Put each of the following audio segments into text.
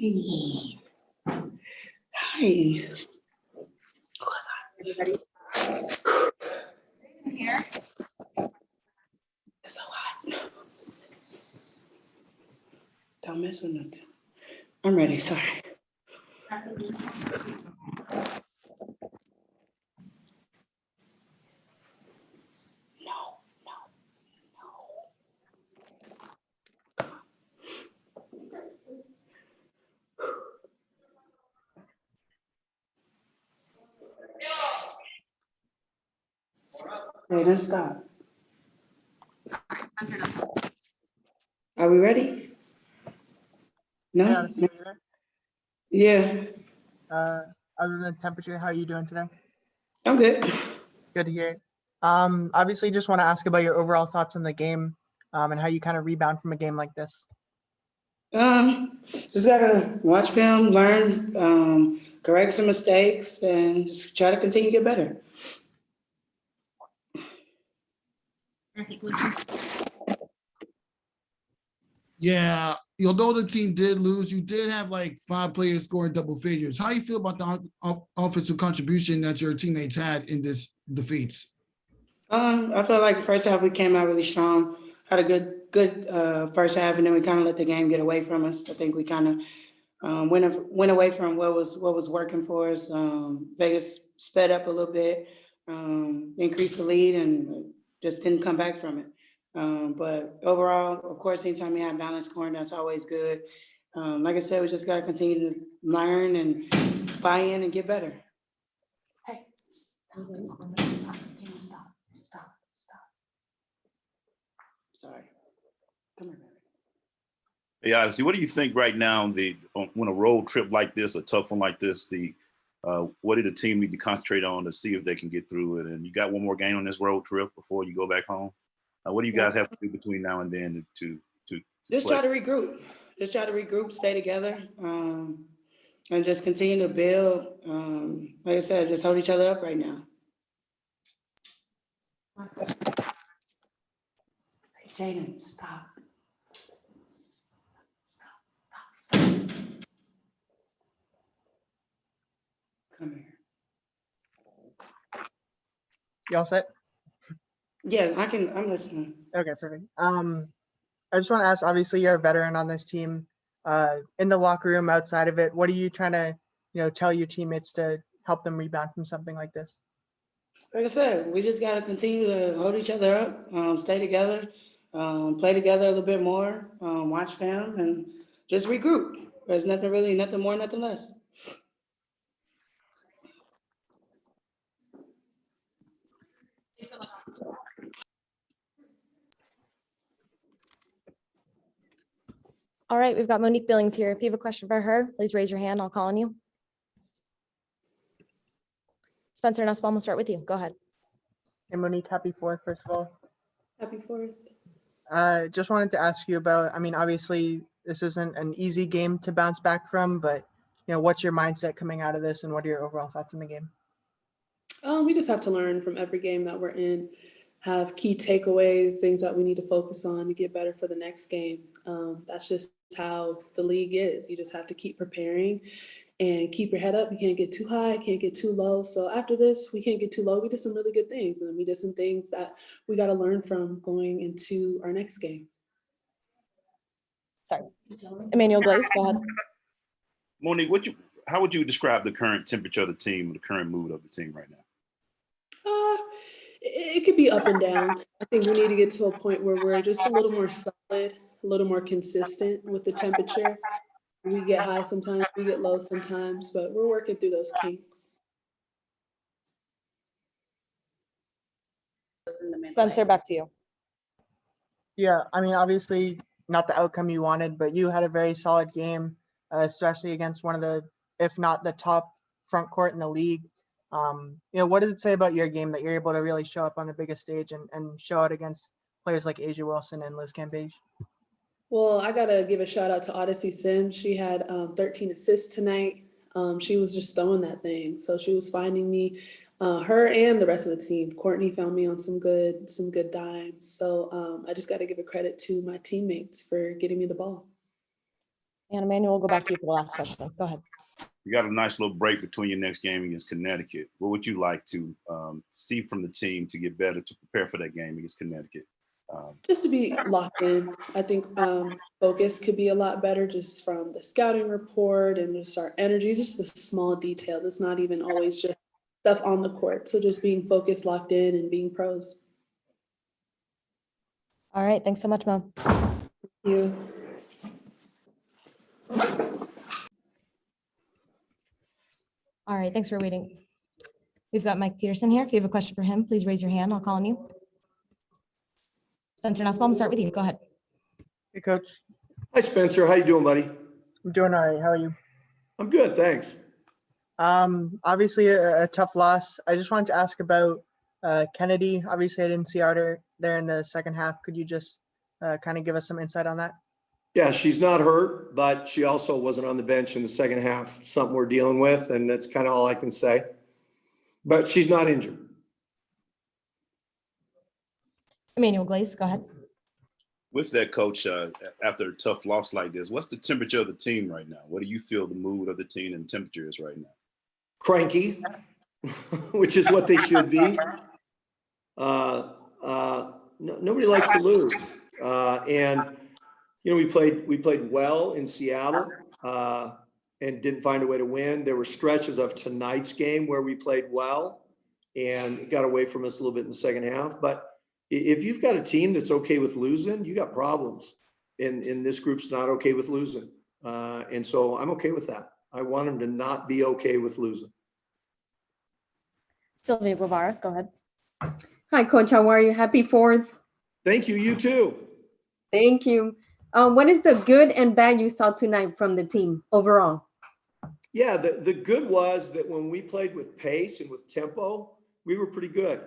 Hi. Everybody here. It's so hot. Don't mess with nothing. I'm ready, sorry. No. Wait, let's stop. Are we ready? No? Hey, Odyssey, No? are you there? Yeah, Other than the temperature, how are you doing today? I'm good. Good to hear. Obviously, just want to ask about your overall thoughts on the game, and how you kind of rebound from a game like this. Just gotta watch film, learn, correct some mistakes, and just try to continue to get better. Yeah, although the team did lose, you did have like 5 players scoring double figures. How do you feel about the offensive contribution that your teammates had in this defeats? I feel like the first half we came out really strong, had a good first half, and then we kind of let the game get away from us. I think we kind of went away from what was working for us. Vegas sped up a little bit, increased the lead, and just didn't come back from it. But overall, of course, anytime you have balanced scoring, that's always good. Like I said, we just got to continue to learn and buy in and get better. Hey, stop. Sorry. Come here, baby. Yeah, see, what do you think right now? When a road trip like this, a tough one like this, what did the team need to concentrate on to see if they can get through it? And you got one more game on this road trip before you go back home. What do you guys have to do between now and then to Just play? try to regroup. Just try to regroup, stay together, and just continue to build. Like I said, just hold each other up right now. Hey, Jaden, stop. Come here. You all set? Yeah, I'm listening. Okay, perfect. I just want to ask. Obviously, you're a veteran on this team. In the locker room, outside of it, what are you trying to, tell your teammates to help them rebound from something like this? Like I said, we just got to continue to hold each other up, stay together, play together a little bit more, watch film, and just regroup. There's nothing more, nothing less. All right, we've got Monique Billings here. If you have a question for her, please raise your hand. I'll call on you. Spencer Nussbaum, we'll start with you. Go ahead. Hey, Monique, happy 4th, first of all. Happy 4th. Just wanted to ask you about, obviously this isn't an easy game to bounce back from, but what's your mindset coming out of this and what are your overall thoughts in the game? We just have to learn from every game that we're in, have key takeaways, things that we need to focus on to get better for the next game. That's just how the league is. You just have to keep preparing and keep your head up. You can't get too high, can't get too low. So after this, we can't get too low. We did some really good things, and we did some things that we got to learn from going into our next game. Sorry. Emmanuel Glaze, go ahead. Monique, how would you describe the current temperature of the team, or the current mood of the team right now? It could be up and down. I think we need to get to a point where we're just a little more solid, a little more consistent with the temperature. We get high sometimes, we get low sometimes, but we're working through those kinks. Spencer, back to you. Yeah, obviously not the outcome you wanted, but you had a very solid game, especially against one of the, if not the top front court in the league. What does it say about your game that you're able to really show up on the biggest stage and show out against players like A'ja Wilson and Liz Cambage? Well, I got to give a shout out to Odyssey Sims. She had 13 assists tonight. She was just throwing that thing. So she was finding me, her and the rest of the team. Courtney found me on some good dimes. So I just got to give a credit to my teammates for getting me the ball. And Emmanuel, we'll go back to you for the last question. Go ahead. You got a nice little break between your next game against Connecticut. What would you like to see from the team to get better to prepare for that game against Connecticut? Just to be locked in. I think focus could be a lot better just from the scouting report and just our energy. It's just a small detail. It's not even always just stuff on the court. So just being focused, locked in, and being pros. All right. Thanks so much, Mo. Yeah. All right. Thanks for waiting. We've got Mike Peterson here. If you have a question for him, please raise your hand. I'll call on you. Spencer Nussbaum, start with you. Go ahead. Hey, Coach. Hi, Spencer. How you doing, buddy? I'm doing all right. How are you? I'm good, thanks. Obviously a tough loss. I just wanted to ask about Kennedy. Obviously, I didn't see her there in the second half. Could you just kind of give us some insight on that? Yeah, she's not hurt, but she also wasn't on the bench in the second half. Something we're dealing with, and that's kind of all I can say. But she's not injured. Emmanuel Glaze, go ahead. With that, Coach, after a tough loss like this, what's the temperature of the team right now? What do you feel the mood of the team and temperature is right now? Cranky, which is what they should be. Nobody likes to lose, and you know we played well in Seattle and didn't find a way to win. There were stretches of tonight's game where we played well and it got away from us a little bit in the second half. But if you've got a team that's okay with losing, you got problems. And this group's not okay with losing, and so I'm okay with that. I want them to not be okay with losing. Sylvia Guevara, go ahead. Hi, Coach. How are you? Happy 4th. Thank you. You too. Thank you. What is the good and bad you saw tonight from the team overall? Yeah, the good was that when we played with pace and with tempo, we were pretty good.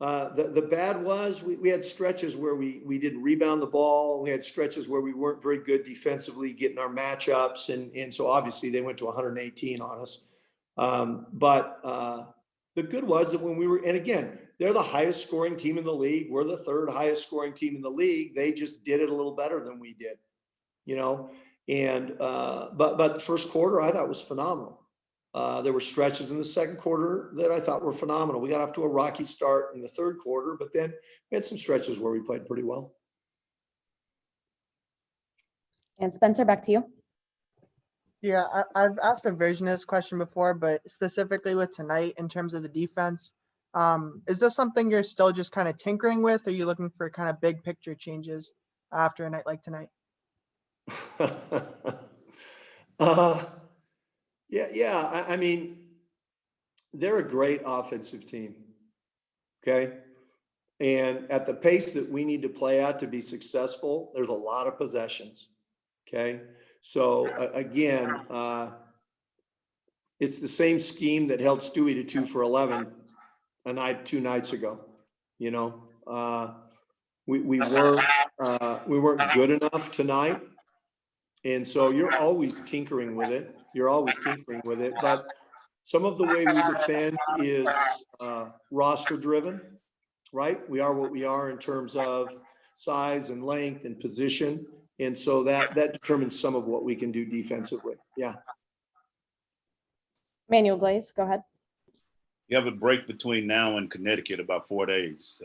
The bad was we had stretches where we didn't rebound the ball. We had stretches where we weren't very good defensively getting our matchups. And so obviously they went to 118 on us. But the good was that when we were, and again, they're the highest scoring team in the league. We're the third highest scoring team in the league. They just did it a little better than we did, you know? And, but the first quarter I thought was phenomenal. There were stretches in the second quarter that I thought were phenomenal. We got off to a rocky start in the third quarter, but then we had some stretches where we played pretty well. And Spencer, back to you. Yeah, I've asked a version of this question before, but specifically with tonight in terms of the defense, is this something you're still just kind of tinkering with? Or are you looking for kind of big picture changes after a night like tonight? Yeah. I mean, they're a great offensive team. Okay. And at the pace that we need to play at to be successful, there's a lot of possessions. Okay. So again, it's the same scheme that held Stewie to 2 for 11 2 nights ago. You know, we weren't good enough tonight. And so you're always tinkering with it. But some of the way we defend is roster driven, right? We are what we are in terms of size and length and position. And so that determines some of what we can do defensively. Yeah. Emmanuel Glaze, go ahead. You have a break between now and Connecticut, about 4 days.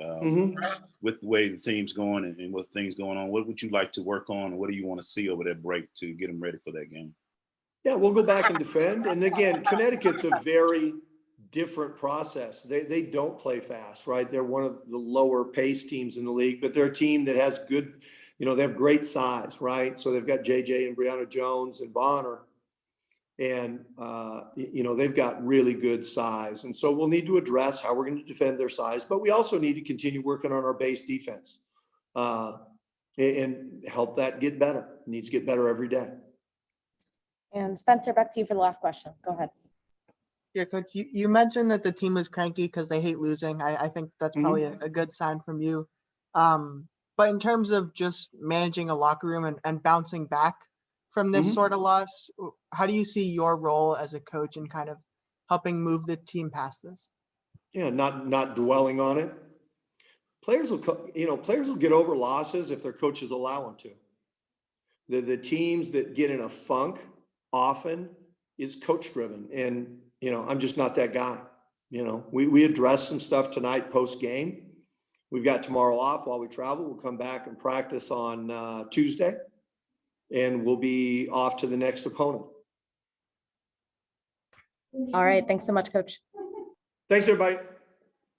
With the way the team's going and with things going on, what would you like to work on? And what do you want to see over that break to get them ready for that game? Yeah, we'll go back and defend. And again, Connecticut's a very different process. They don't play fast, right? They're one of the lower pace teams in the league, but they're a team that has good, you know, they have great size, right? So they've got JJ and Brianna Jones and Bonner. And, you know, they've got really good size. And so we'll need to address how we're going to defend their size, but we also need to continue working on our base defense and help that get better. It needs to get better every day. And Spencer, back to you for the last question. Go ahead. Yeah, Coach, you mentioned that the team was cranky because they hate losing. I think that's probably a good sign from you. But in terms of just managing a locker room and bouncing back from this sort of loss, how do you see your role as a coach in kind of helping move the team past this? Yeah, not dwelling on it. Players will get over losses if their coaches allow them to. The teams that get in a funk often is coach driven. And, you know, I'm just not that guy. You know, we addressed some stuff tonight post game. We've got tomorrow off while we travel. We'll come back and practice on Tuesday, and we'll be off to the next opponent. All right, thanks so much, Coach. Thanks, everybody.